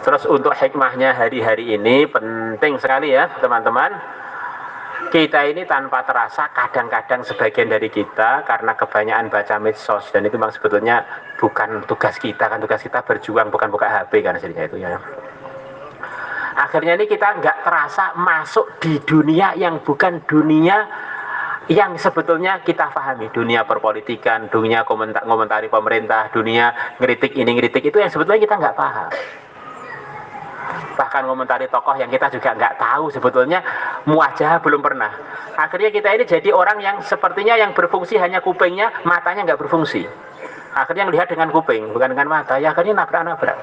Terus untuk hikmahnya hari-hari ini penting sekali ya teman-teman. Kita ini tanpa terasa kadang-kadang sebagian dari kita karena kebanyakan baca medsos, dan itu memang sebetulnya bukan tugas kita, kan tugas kita berjuang, bukan buka HP kan hasilnya itu ya. Akhirnya ini kita nggak terasa masuk di dunia yang bukan dunia yang sebetulnya kita pahami, dunia perpolitikan, dunia komentari pemerintah, dunia ngeritik ini ngeritik itu yang sebetulnya kita nggak paham. Bahkan komentari tokoh yang kita juga nggak tahu sebetulnya muwajah belum pernah. Akhirnya kita ini jadi orang yang sepertinya yang berfungsi hanya kupingnya, matanya nggak berfungsi. Akhirnya melihat dengan kuping bukan dengan mata, ya akhirnya nabrak-nabrak.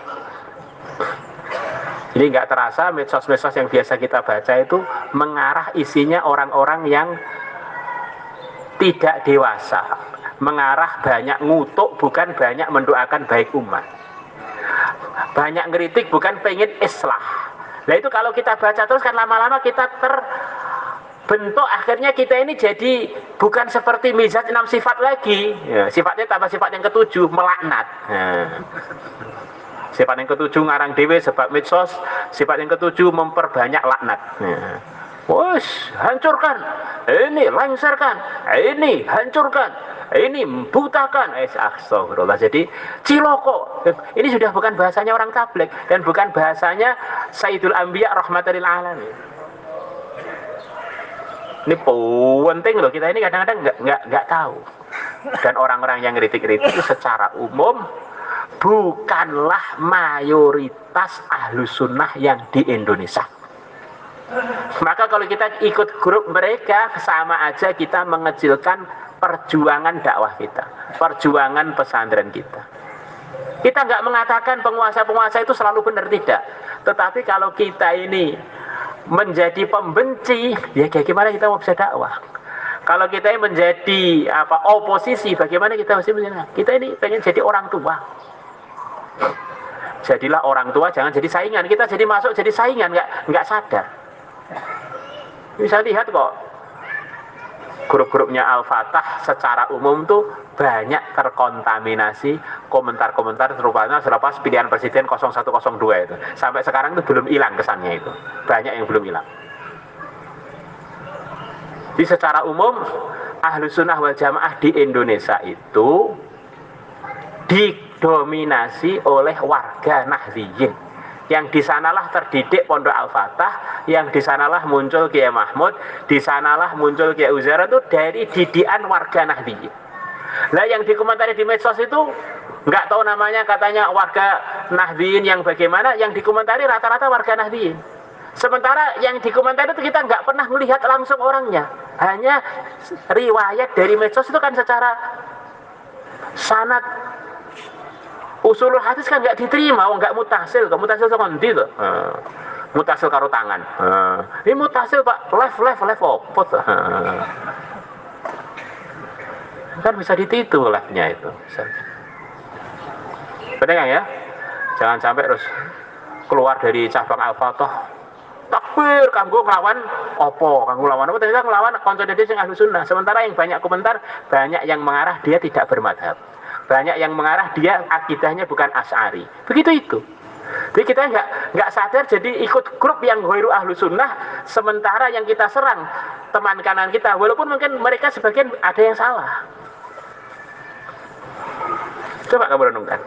Jadi nggak terasa medsos-medsos yang biasa kita baca itu mengarah isinya orang-orang yang tidak dewasa, mengarah banyak ngutuk bukan banyak mendoakan baik umat, banyak ngeritik bukan pengen islah. Nah itu kalau kita baca terus kan lama-lama kita terbentuk, akhirnya kita ini jadi bukan seperti mizat 6 sifat lagi ya, sifatnya tambah sifat yang ketujuh, melaknat. Sifat yang ketujuh ngarang dewe sebab medsos, sifat yang ketujuh memperbanyak laknat. Wos, hancurkan, ini lengserkan, ini hancurkan, ini butakan. Astagfirullah. Jadi ciloko. Ini sudah bukan bahasanya orang tabligh dan bukan bahasanya Sayyidul Anbiya rahmatan lil alamin. Ini penting loh, kita ini kadang-kadang nggak tahu. Dan orang-orang yang kritik-kritik itu secara umum bukanlah mayoritas ahlus sunnah yang di Indonesia. Maka kalau kita ikut grup mereka, sama aja kita mengecilkan perjuangan dakwah kita, perjuangan pesantren kita. Kita nggak mengatakan penguasa-penguasa itu selalu benar, tidak. Tetapi kalau kita ini menjadi pembenci, ya bagaimana kita mau bisa dakwah? Kalau kita ini menjadi oposisi, bagaimana kita mesti menjadi? Kita ini pengen jadi orang tua. Jadilah orang tua, jangan jadi saingan. Kita jadi masuk jadi saingan, nggak sadar. Bisa lihat kok grup-grupnya Al-Fatah secara umum tuh banyak terkontaminasi komentar-komentar terutama selepas pilihan presiden 0102 itu. Sampai sekarang itu belum hilang kesannya itu. Banyak yang belum hilang. Jadi secara umum Ahlus Sunnah wal Jamaah di Indonesia itu didominasi oleh warga Nahdliyin. Yang disanalah terdidik Pondok Al-Fatah, yang disanalah muncul Kiai Mahmud, disanalah muncul Kiai Uzair, itu dari didikan warga Nahdliyin. Nah yang dikomentari di medsos itu nggak tahu namanya, katanya warga Nahdliyin yang bagaimana, yang dikomentari rata-rata warga Nahdliyin. Sementara yang dikomentari itu kita nggak pernah melihat langsung orangnya, hanya riwayat dari medsos itu kan secara sanad. Usulul hadis kan nggak diterima, nggak mutasil, mutasil itu kondi tuh, mutasil karo tangan. Ini mutasil pak, live opot, kan bisa dititu live-nya itu. Benar kan ya? Jangan sampai terus keluar dari cabang Al-Fatah, takbir, kanggo ngelawan opo, kanggo ngelawan apa? Ternyata ngelawan konsolidasi yang Ahlus Sunnah. Sementara yang banyak komentar, banyak yang mengarah dia tidak bermadhab. Banyak yang mengarah dia akidahnya bukan Asy'ari. Begitu itu. Jadi kita nggak sadar, jadi ikut grup yang ghairu Ahlus Sunnah, sementara yang kita serang teman kanan kita, walaupun mungkin mereka sebagian ada yang salah. Coba kamu renungkan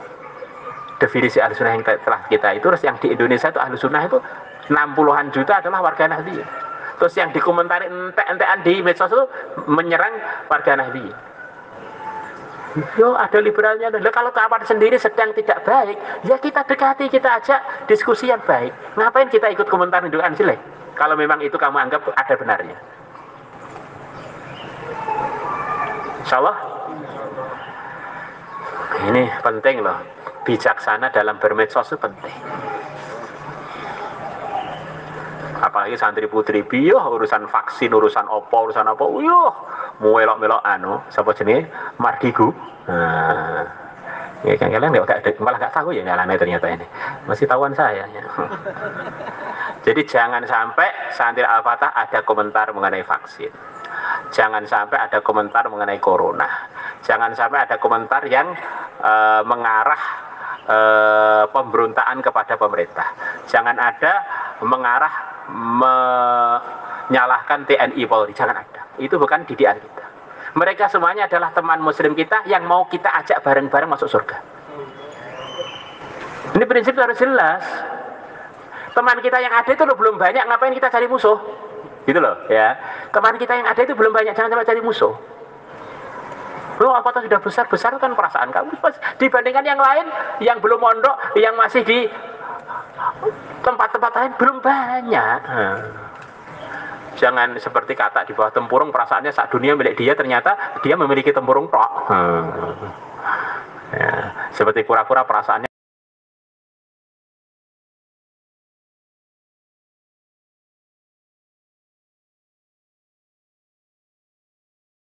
definisi Ahlus Sunnah yang telah kita itu. Terus yang di Indonesia itu Ahlus Sunnah itu 60-an juta adalah warga Nahdliyin. Terus yang dikomentari entek-entekan di medsos itu menyerang warga Nahdliyin. Yo ada liberalnya. Loh, kalau kawan sendiri sedang tidak baik, ya kita dekati, kita ajak diskusi yang baik. Ngapain kita ikut komentar indukan jelek? Kalau memang itu kamu anggap ada benarnya. Insyaallah ini penting loh. Bijaksana dalam bermedsos itu penting. Apalagi santri putri biyo urusan vaksin, urusan opo, urusan apa, yo melok-melok siapa jenis Mardigu. Ya kan kalian malah nggak tahu ya nyalanya ternyata ini. Masih tahuan saya ya. Jadi jangan sampai santri Al-Fatah ada komentar mengenai vaksin. Jangan sampai ada komentar mengenai corona. Jangan sampai ada komentar yang mengarah pemberontakan kepada pemerintah. Jangan ada mengarah menyalahkan TNI Polri, jangan ada. Itu bukan didikan kita. Mereka semuanya adalah teman muslim kita yang mau kita ajak bareng-bareng masuk surga. Ini prinsip harus jelas. Teman kita yang ada itu loh belum banyak, ngapain kita cari musuh? Gitu loh ya. Teman kita yang ada itu belum banyak, jangan sampai cari musuh. Loh, apakah sudah besar-besar kan perasaan kamu dibandingkan yang lain yang belum mondok, yang masih di tempat-tempat lain belum banyak. Jangan seperti kata di bawah tempurung, perasaannya sak dunia milik dia, ternyata dia memiliki tempurung tok. Ya, seperti pura-pura perasaannya